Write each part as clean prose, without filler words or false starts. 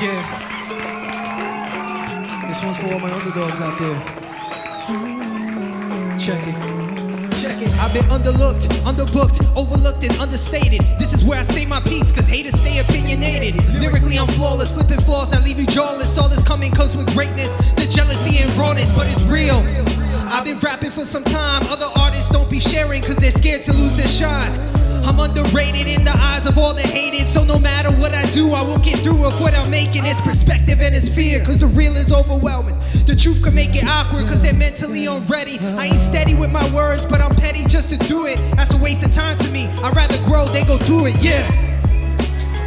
Yeah. This one's for all my underdogs out there. Check it. Check it. I've been underlooked, underbooked, overlooked, and understated. This is where I say my piece, cause haters stay opinionated. Lyrically, I'm flawless, flipping flaws that leave you jawless. All this coming comes with greatness, the jealousy and rawness, but it's real. I've been rapping for some time. Other artists don't be sharing cause they're scared to lose their shine. I'm underrated in the eyes of all the hated, so no matter what I do, I won't get through of what I'm making. It's perspective and it's fear, cause the real is overwhelming. The truth can make it awkward, cause they're mentally unready. I ain't steady with my words, but I'm petty just to do it. That's a waste of time to me. I'd rather grow, they go through it, yeah.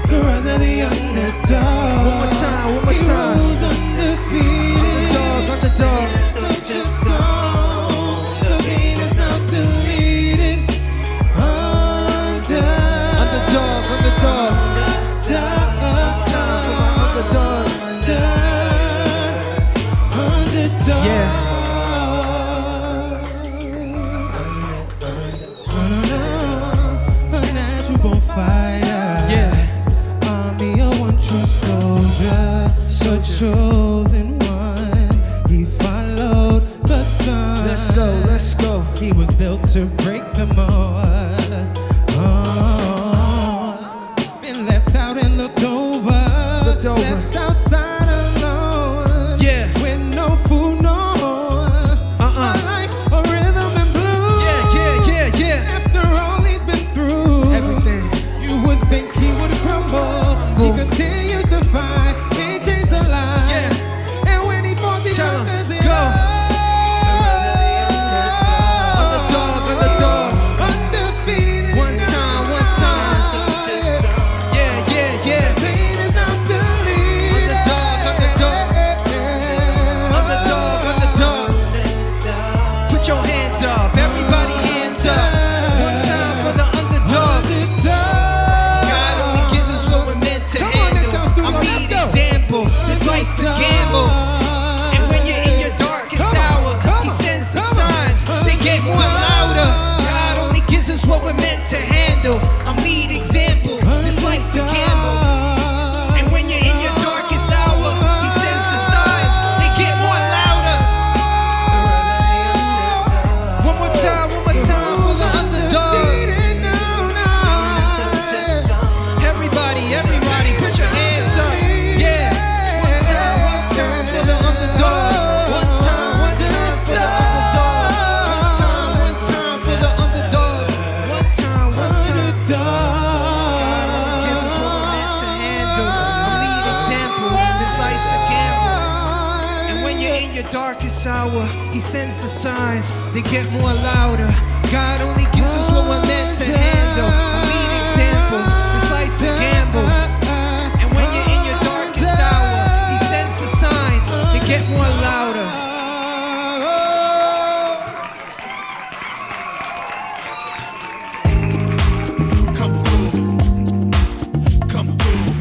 The rise of the underdog. One more time, one more time. Heroes undefeated. Underdog, underdog. Such a song. The pain is not deleted. Underdog, underdog. Underdog. Yeah. A natural born fighter. Yeah. Army of one true soldier. The chosen one. He followed the sun. Let's go, let's go. He was built to break them all. Been left out and looked over. Left outside alone. Yeah. With no food, no a life, a rhythm and blues. Yeah. After all he's been through, Everything. you would think he would crumble. He continues to fight, maintains the line. Yeah. And when he falls, he Tell him, conquers it go. all. Underdog, underdog. Undefeated. One time, one time. Yeah. Pain is not deleted. Underdog. Put your hands up, everybody hands up. One time for the underdog. God only gives us what we're meant to handle. I'm the example. This life's a gamble. And when you're in your darkest hour, he sends the signs. They get more louder. God only gives us what we're meant to handle. I'm lead example. This life's a gamble. And when you're in your darkest hour, he sends the signs. They get more louder. One more time for the underdog. Everybody, put your hands up. Yeah. One time for the underdog. One time for the underdog. One time for the underdog. One time. Gives us what we're meant to handle. I'm lead example. This life's a gamble. And when you're in your darkest hour, he sends the signs. They get more louder. God only gives us what we're meant to handle. I'm lead example. This life's a gamble. And when you're in your darkest hour, he sends the signs. They get more louder. Come through. Come through.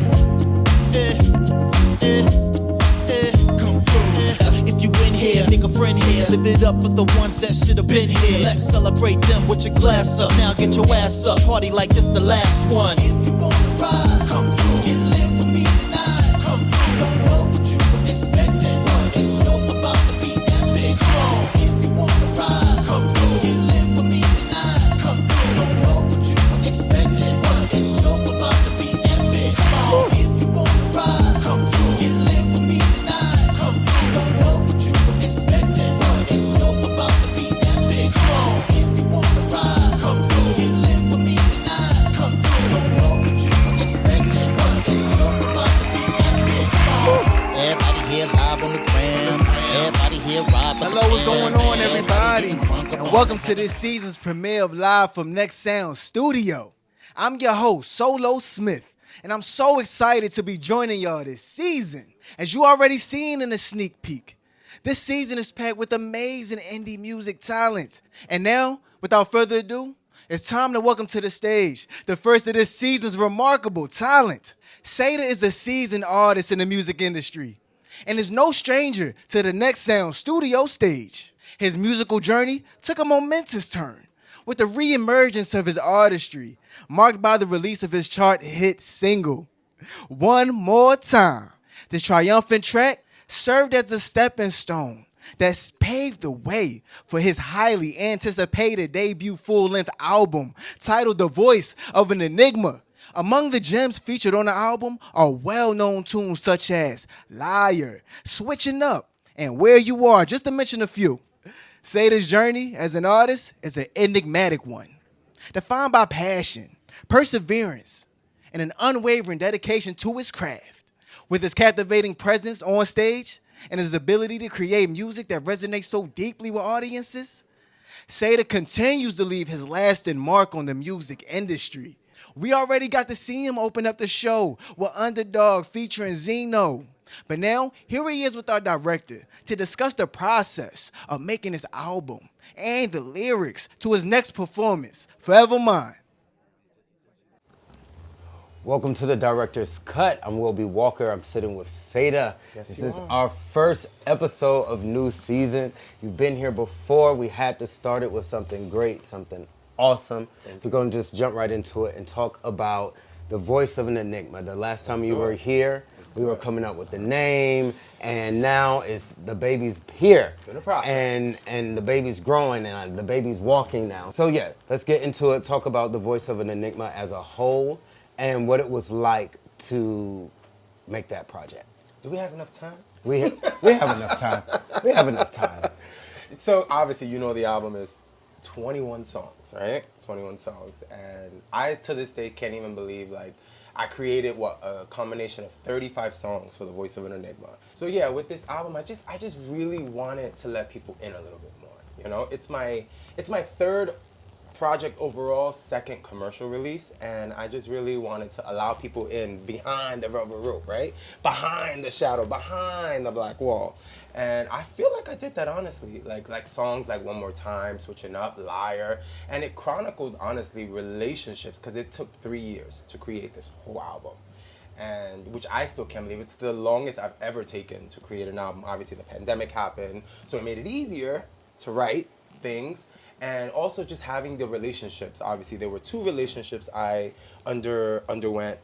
If you in here, make a friend here. Live it up with the ones that should have been here. Let's celebrate them with your glass up. Now get your ass up. Party like this the last one. If you wanna ride, come through. Get lit with me tonight. Come through. Don't know what you were expecting. This show about to be epic. Come on. If you wanna ride, come through. Get lit with me tonight. Come through. Don't know what you were expecting. This show about to be epic. Come on. If you wanna ride, come through. Get lit with me tonight. Come through. Don't know what you were expecting. This show about to be epic. Come on. If you wanna ride, come through. Get lit with me tonight. Come through. Don't know what you were expecting. This show about to be epic. Come on. Everybody here live on the gram. Everybody here live. Hello, what's going on, everybody? And welcome to this season's premiere of Live from Next Sound Studio. I'm your host, Soulo Smith, and I'm so excited to be joining y'all this season. As you already seen in the sneak peek, this season is packed with amazing indie music talent. And now, without further ado, it's time to welcome to the stage the first of this season's remarkable talent. Seda is a seasoned artist in the music industry and is no stranger to the Next Sound Studio stage. His musical journey took a momentous turn with the re-emergence of his artistry, marked by the release of his chart hit single, One More Time. This triumphant track served as a stepping stone that's paved the way for his highly anticipated debut full-length album titled The Voice of an Enigma. Among the gems featured on the album are well-known tunes such as Liar, Switching Up, and Where You Are, just to mention a few. Seda's journey as an artist is an enigmatic one, defined by passion, perseverance, and an unwavering dedication to his craft. With his captivating presence on stage and his ability to create music that resonates so deeply with audiences, Seda continues to leave his lasting mark on the music industry. We already got to see him open up the show with Underdog featuring Xeno. But now, here he is with our director to discuss the process of making this album and the lyrics to his next performance, Forever Mine. Welcome to the Director's Cut. I'm Will B. Walker. I'm sitting with Seda. This is our first episode of new season. You've been here before. We had to start it with something great, something awesome. We're going to just jump right into it and talk about the voice of an enigma. The last time you were here, we were coming up with the name, and now it's the baby's here. It's been a process. And the baby's growing, and the baby's walking now. So yeah, let's get into it. Talk about the voice of an enigma as a whole and what it was like to make that project. Do we have enough time? We have enough time. We have enough time. So obviously, you know, the album is 21 songs, right? 21 songs. And I, to this day, can't even believe, like, I created, a combination of 35 songs for The Voice of an Enigma. So yeah, with this album, I just really wanted to let people in a little bit more. You know, it's my third project overall, second commercial release, and I just really wanted to allow people in behind the rubber rope, right? Behind the shadow, behind the black wall. And I feel like I did that honestly, like songs like One More Time, Switching Up, Liar, and it chronicled honestly relationships, because it took 3 years to create this whole album. And which I still can't believe. It's the longest I've ever taken to create an album. Obviously the pandemic happened, so it made it easier to write things. And also just having the relationships. Obviously, there were 2 relationships I underwent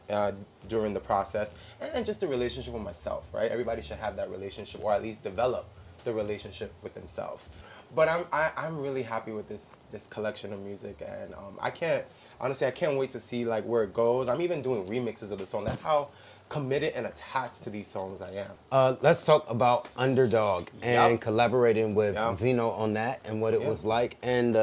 during the process, and just the relationship with myself, right? Everybody should have that relationship, or at least develop the relationship with themselves. But I'm really happy with this collection of music, and I can't wait to see like where it goes. I'm even doing remixes of the song. That's how committed and attached to these songs I am. Let's talk about Underdog and Yep. collaborating with Yep. Xeno on that and what it was like, and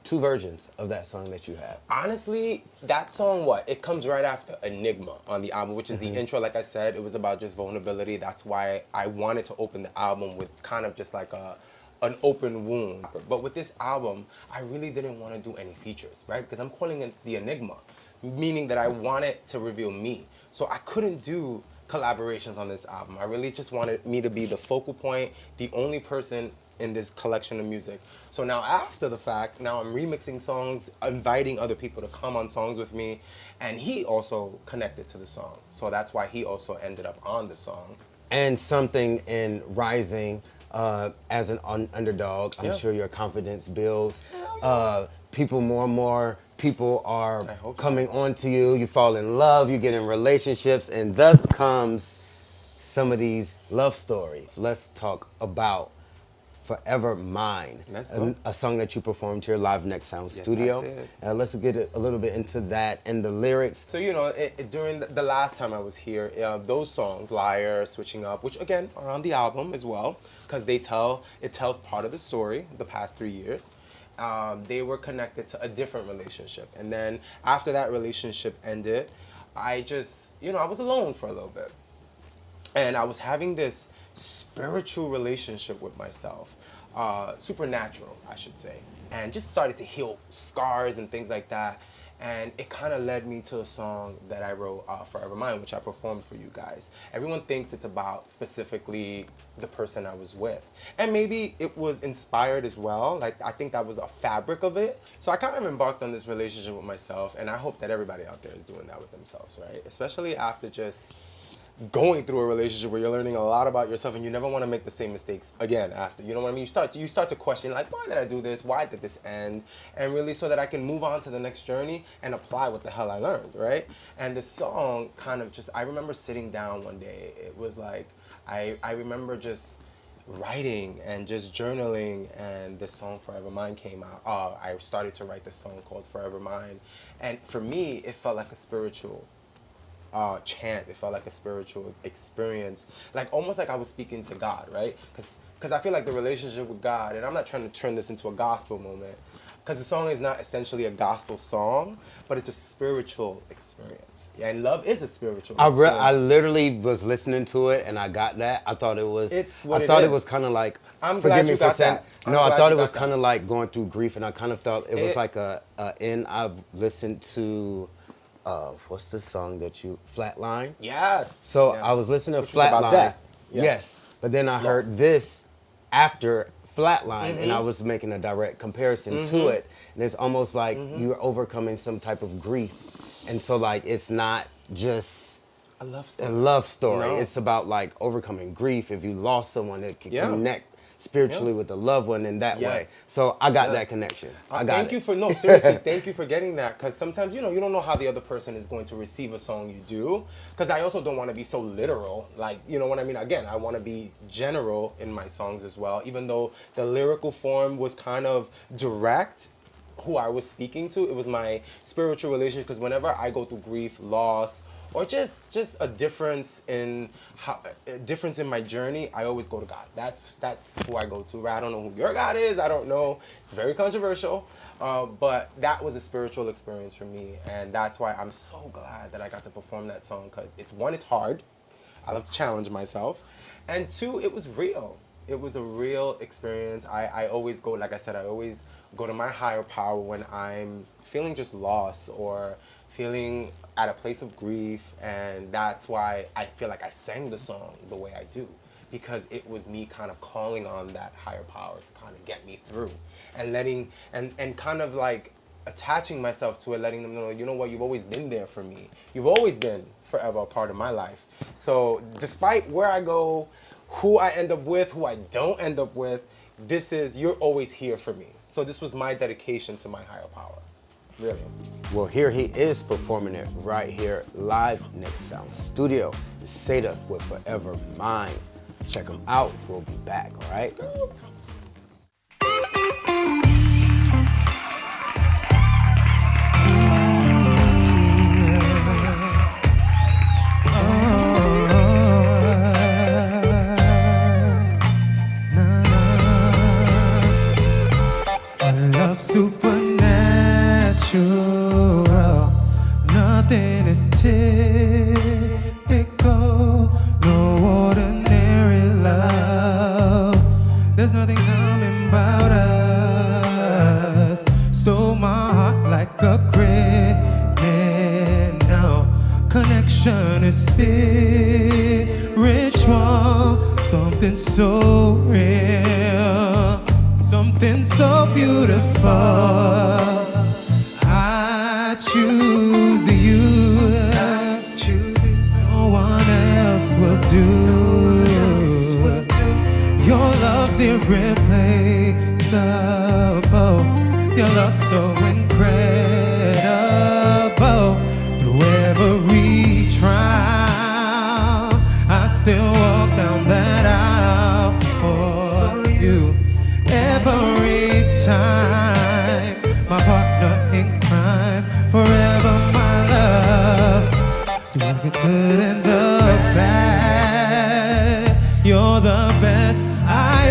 2 versions of that song that you have. Honestly, that song, it comes right after Enigma on the album, which is the intro. Like I said, it was about just vulnerability. That's why I wanted to open the album with kind of just like an open wound. But with this album, I really didn't want to do any features, right? Because I'm calling it the Enigma, meaning that I wanted to reveal me. So I couldn't do collaborations on this album. I really just wanted me to be the focal point, the only person in this collection of music. So now after the fact, now I'm remixing songs, inviting other people to come on songs with me, and he also connected to the song. So that's why he also ended up on the song. And something in rising as an underdog, I'm Yeah. sure your confidence builds. More and more people are I hope so. coming on to you. You fall in love, you get in relationships, and thus comes some of these love stories. Let's talk about Forever Mine, Let's go. a song that you performed here live Next Sound Yes, I Studio. did. Let's get a little bit into that and the lyrics. So, you know, during the last time I was here, those songs, Liar, Switching Up, which again are on the album as well, because it tells part of the story, the past 3 years. They were connected to a different relationship. And then after that relationship ended, I just, I was alone for a little bit. And I was having this spiritual relationship with myself, supernatural, I should say, and just started to heal scars and things like that. And it kind of led me to a song that I wrote, Forever Mine, which I performed for you guys. Everyone thinks it's about specifically the person I was with. And maybe it was inspired as well. Like, I think that was a fabric of it. So I kind of embarked on this relationship with myself, and I hope that everybody out there is doing that with themselves, right? Especially after just going through a relationship where you're learning a lot about yourself and you never want to make the same mistakes again after. You know what I mean? You start to question, like, why did I do this? Why did this end? And really so that I can move on to the next journey and apply what the hell I learned, right? And the song kind of just, I remember sitting down one day. It was like, I remember just writing and just journaling, and the song Forever Mine came out. I started to write this song called Forever Mine. And for me, it felt like a spiritual chant. It felt like a spiritual experience, like almost like I was speaking to God, right? Because I feel like the relationship with God, and I'm not trying to turn this into a gospel moment, because the song is not essentially a gospel song, but it's a spiritual experience. Yeah, and love is a spiritual experience. I literally was listening to it and I got that. I thought it was. It was kind of like. I'm glad you got that. No, I thought it was kind of like going through grief, and I kind of thought it was like I've listened to. What's the song that you Flatline? Yes. So yes. I was listening to Which was Flatline. about death. Yes. But then I heard this after Flatline, and I was making a direct comparison to it, and it's almost like you're overcoming some type of grief, and so like it's not just a love story. No. It's about like overcoming grief. If you lost someone, it can connect spiritually with the loved one in that way. So I got that connection. Thank you for seriously, thank you for getting that, because sometimes you don't know how the other person is going to receive a song you do, because I also don't want to be so literal, like, you know what I mean? Again, I want to be general in my songs as well, even though the lyrical form was kind of direct. Who I was speaking to, it was my spiritual relationship, because whenever I go through grief, loss, or just a difference in my journey, I always go to God. That's who I go to. Right? I don't know who your God is. I don't know. It's very controversial, but that was a spiritual experience for me, and that's why I'm so glad that I got to perform that song, because it's hard. I love to challenge myself, and two, it was real. It was a real experience. I always go, like I said, I always go to my higher power when I'm feeling just lost or feeling at a place of grief, and that's why I feel like I sang the song the way I do, because it was me kind of calling on that higher power to kind of get me through, and letting, and kind of like attaching myself to it, letting them know, you know what, you've always been there for me. You've always been forever a part of my life. So despite where I go, who I end up with, who I don't end up with, you're always here for me. So this was my dedication to my higher power, really. Well, here he is performing it right here live Next Sound Studio. It's Seda with Forever Mine. Check him out. We'll be back, all right? Let's go. Supernatural, nothing is typical, no ordinary love. There's nothing common about us. Stole my heart like a criminal. Connection is spiritual, something so real, something so beautiful. I choose you. No one else will do. Your love's irreplaceable. Your love's so incredible. Through every trial, I still walk down that aisle for you. Every time, my partner in crime, forever my love. Through the good and the bad, you're the best I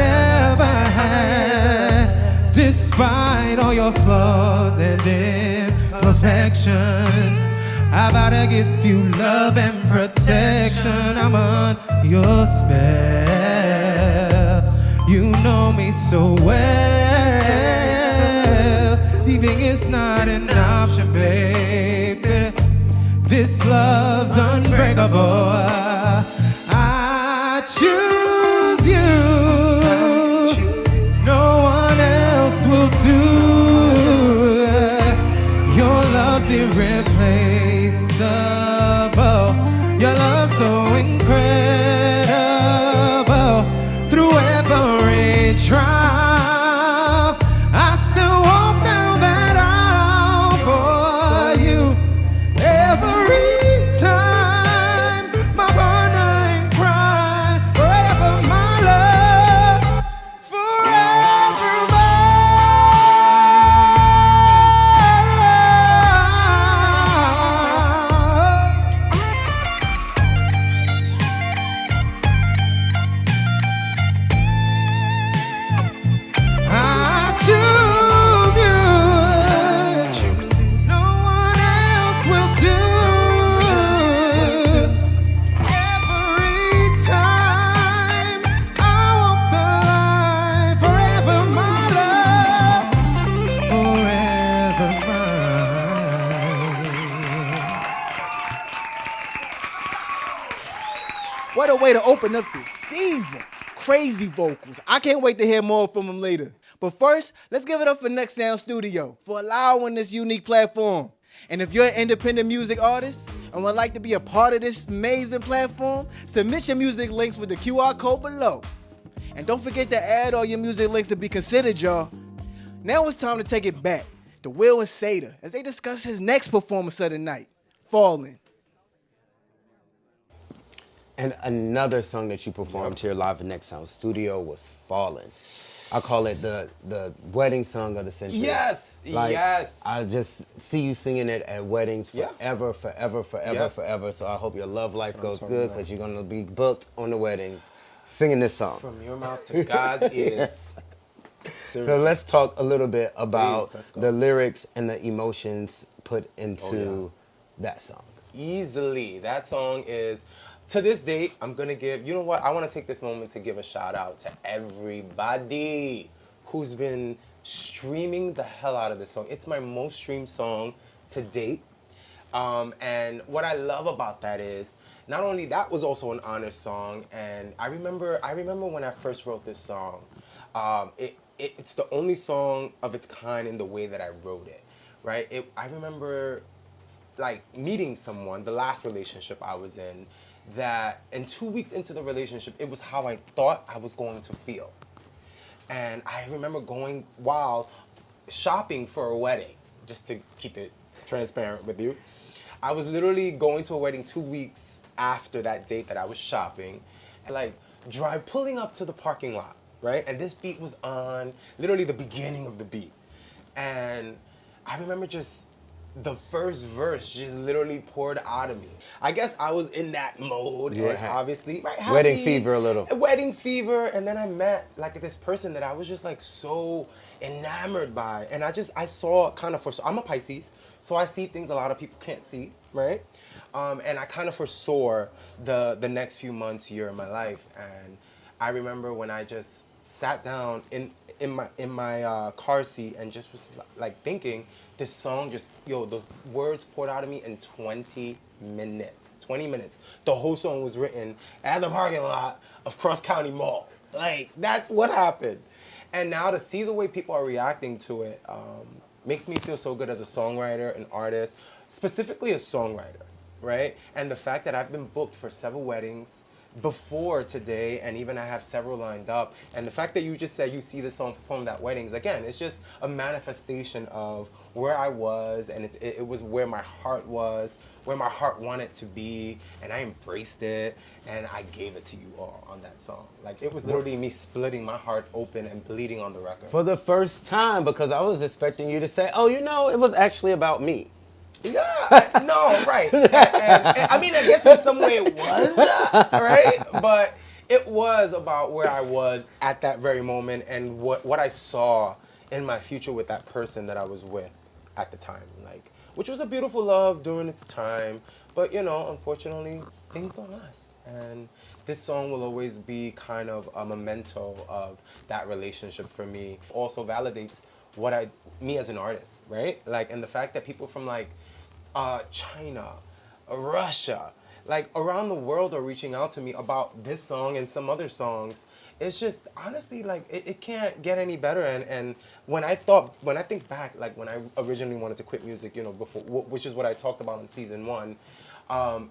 ever had. Despite all your flaws and imperfections, I gotta give you love and protection. I'm on your spell. You know me so well. Leaving is not an option, baby. This love's unbreakable. I choose you. No one else will do. Your love's irreplaceable. Your love's so incredible. What a way to open up this season. Crazy vocals. I can't wait to hear more from him later. But first, let's give it up for Next Sound Studio for allowing this unique platform. And if you're an independent music artist and would like to be a part of this amazing platform, submit your music links with the QR code below. And don't forget to add all your music links to be considered, y'all. Now it's time to take it back to Will and Seda as they discuss his next performance of the night, Falling. And another song that you performed here live in Next Sound Studio was Fallen. I call it the wedding song of the century. Yes, yes. I just see you singing it at weddings forever, forever, forever, forever. So I hope your love life goes good because you're going to be booked on the weddings singing this song. From your mouth to God's ears. Seriously. So let's talk a little bit about the lyrics and the emotions put into that song. Easily. That song is... To this date, I'm gonna give, you know what, I wanna take this moment to give a shout out to everybody who's been streaming the hell out of this song. It's my most streamed song to date. And what I love about that is, not only that was also an honest song, and I remember when I first wrote this song, it's the only song of its kind in the way that I wrote it, right? I remember like meeting someone, the last relationship I was in, that and 2 weeks into the relationship, it was how I thought I was going to feel. And I remember going wild shopping for a wedding, just to keep it transparent with you. I was literally going to a wedding 2 weeks after that date that I was shopping, and like pulling up to the parking lot, right? And this beat was on, literally the beginning of the beat. And I remember just the first verse just literally poured out of me. I guess I was in that mode, and obviously, right, happy, wedding fever a little. Wedding fever, and then I met like this person that I was just like so enamored by, and I saw kind of I'm a Pisces, so I see things a lot of people can't see, right? And I kind of foresaw the next few months, year of my life, and I remember when I just sat down in my car seat and just was like thinking, this song just, the words poured out of me in 20 minutes. 20 minutes. The whole song was written at the parking lot of Cross County Mall. Like, that's what happened. And now to see the way people are reacting to it makes me feel so good as a songwriter, an artist, specifically a songwriter, right? And the fact that I've been booked for several weddings before today, and even I have several lined up, and the fact that you just said you see the song performed at weddings, again, it's just a manifestation of where I was, and it was where my heart was, where my heart wanted to be, and I embraced it, and I gave it to you all on that song. Like, it was literally me splitting my heart open and bleeding on the record. For the first time, because I was expecting you to say, oh, it was actually about me. Yeah, no, right. And I mean, I guess in some way it was, right? But it was about where I was at that very moment and what I saw in my future with that person that I was with at the time. Like, which was a beautiful love during its time. But, unfortunately, things don't last. And this song will always be kind of a memento of that relationship for me. Also validates me as an artist, right? Like, and the fact that people from like China, Russia, like around the world are reaching out to me about this song and some other songs. It's just, honestly, like, it can't get any better. And when I think back, like when I originally wanted to quit music, before, which is what I talked about in season 1,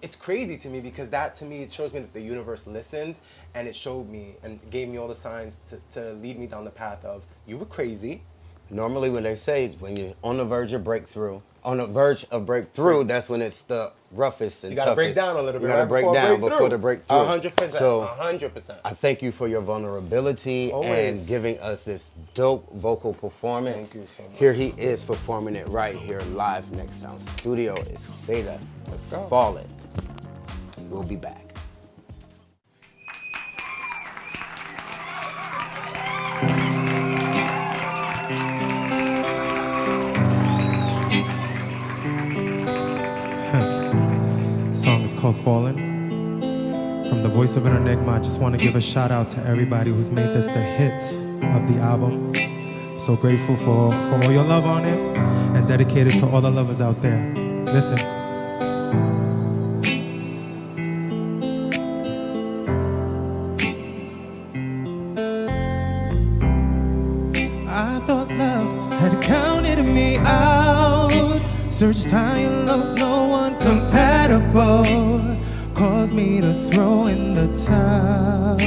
it's crazy to me because that, to me, it shows me that the universe listened, and it showed me and gave me all the signs to lead me down the path of, you were crazy. Normally when they say, when you're on the verge of breakthrough, that's when it's the roughest and toughest. You gotta break down a little bit. You gotta break down before the breakthrough. 100%. So 100%. I thank you for your vulnerability and giving us this dope vocal performance. Thank you so much. Here he is performing it right here live Next Sound Studio. It's Seda. Let's go. Fallen. We'll be back. Song is called Fallen. From the voice of an enigma, I just want to give a shout out to everybody who's made this the hit of the album. I'm so grateful for all your love on it, and dedicated to all the lovers out there. Listen. Searched high and low, no one compatible. Caused me to throw in the towel.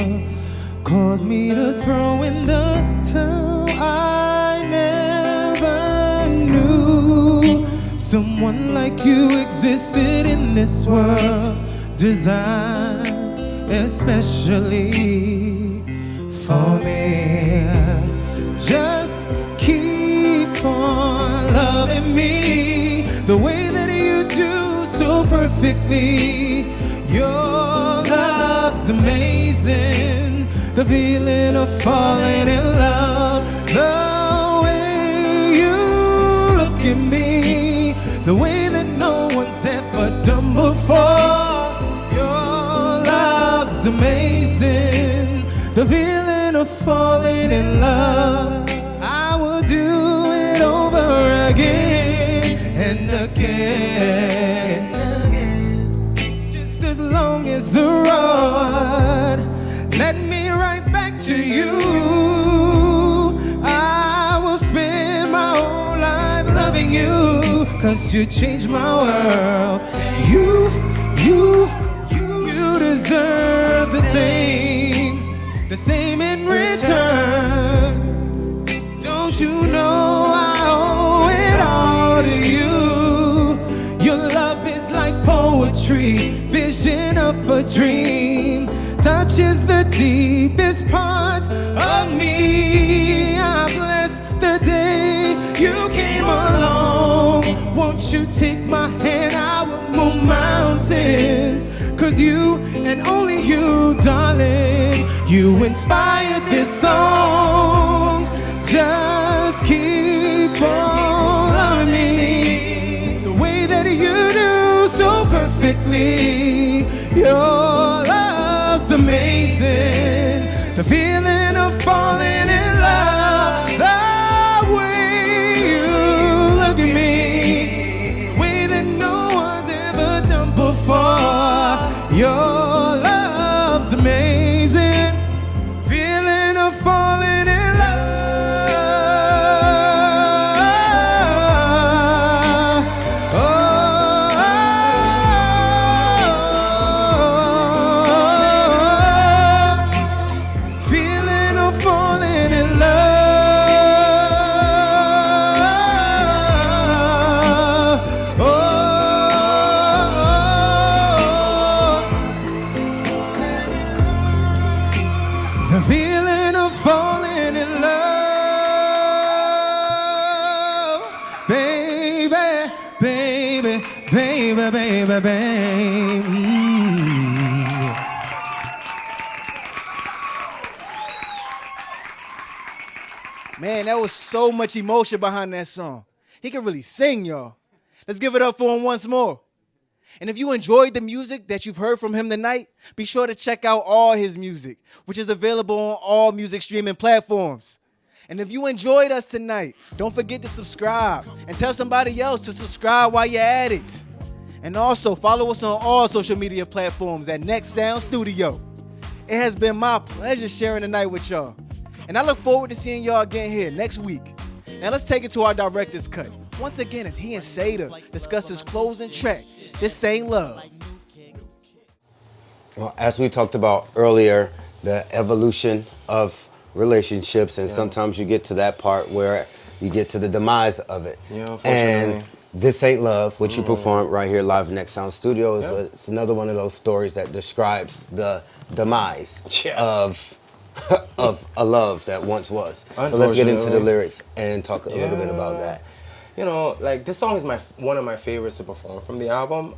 Caused me to throw in the towel. I never knew someone like you existed in this world, designed especially for me. Just keep on loving me the way that you do so perfectly. Your love's amazing, the feeling of falling in love, the way you look at me, the way that no one's ever done before. Your love's amazing, the feeling of falling in love. I will do it over again and again, just as long as the road led me right back to you. I will spend my whole life loving you, 'cause you changed my world. You deserve the same in return. Don't you know I owe it all to you? Your love is like poetry, vision of a dream, touches the deepest parts of me. I bless the day you came along. Won't you take my hand? I will move mountains. 'Cause you and only you, darling, you inspired this song. Just keep on loving me the way that you do so perfectly. Your love's amazing, the feeling of falling in love, the way you look at me, the way that no one's ever done before. Your love's amazing, feeling of falling in love. Feeling of falling in love. The feeling of falling in love, baby, baby, baby, baby, baby. Man, that was so much emotion behind that song. He can really sing, y'all. Let's give it up for him once more. And if you enjoyed the music that you've heard from him tonight, be sure to check out all his music, which is available on all music streaming platforms. And if you enjoyed us tonight, don't forget to subscribe and tell somebody else to subscribe while you're at it. And also follow us on all social media platforms at Next Sound Studio. It has been my pleasure sharing the night with y'all. And I look forward to seeing y'all again here next week. Now let's take it to our director's cut. Once again, as he and Seda discuss his closing track, This Ain't Love. Well, as we talked about earlier, the evolution of relationships, and sometimes you get to that part where you get to the demise of it. Yeah, unfortunately. And This Ain't Love, which you performed right here live in Next Sound Studio, is it's another one of those stories that describes the demise of a love that once was. So let's get into the lyrics and talk a little bit about that. You know, like this song is one of my favorites to perform from the album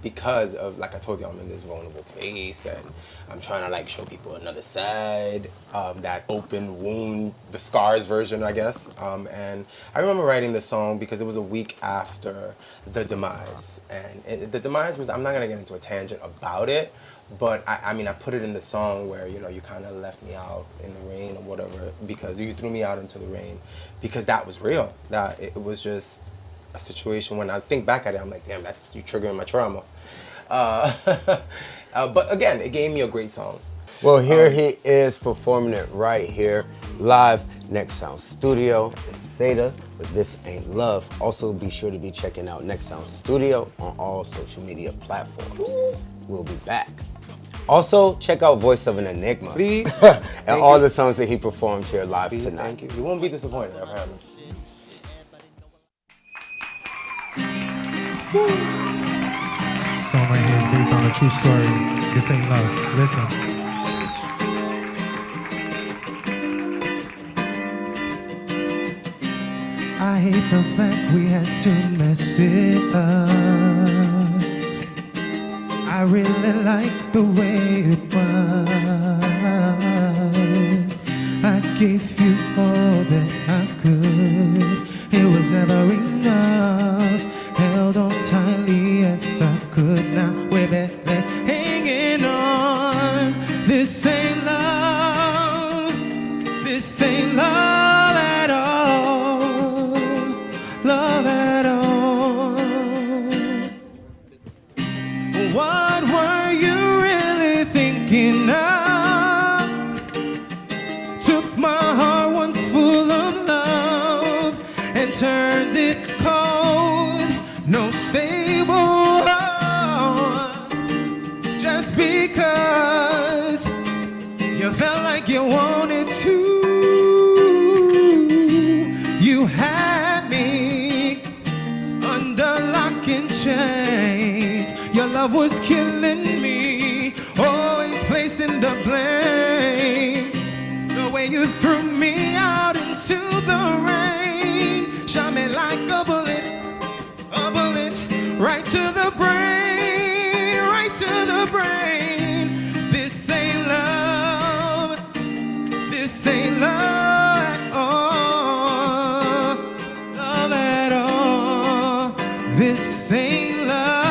because of, like I told you, I'm in this vulnerable place and I'm trying to like show people another side, that open wound, the scars version, I guess. And I remember writing this song because it was a week after the demise. And the demise was, I'm not gonna get into a tangent about it, but I mean, I put it in the song where, you know, you kind of left me out in the rain or whatever because you threw me out into the rain because that was real. That it was just a situation when I think back at it, I'm like, damn, that's you triggering my trauma. But again, it gave me a great song. Well, here he is performing it right here, live, Next Sound Studio. It's Seda with This Ain't Love. Also, be sure to be checking out Next Sound Studio on all social media platforms. We'll be back. Also, check out Voice of an Enigma. Please. And all the songs that he performed here live Please, tonight. thank you. You won't be disappointed, I promise. Song right here is based on a true story. This ain't love. Listen. I hate the fact we had to mess it up. I really like the way it was. I gave you all that I could. It was never enough. Held on tightly as I could. Now we're barely hanging on. This ain't love. This ain't love at all. Love at all. What were you really thinking of? Took my heart once full of love and turned it cold. No stable heart. Just because you felt like you wanted to. You had me under lock and chains. Your love was killing me, always placing the blame. The way you threw me out into the rain, shot me like a bullet, right to the brain, right to the brain. This ain't love, this ain't love at all, love at all. This ain't love.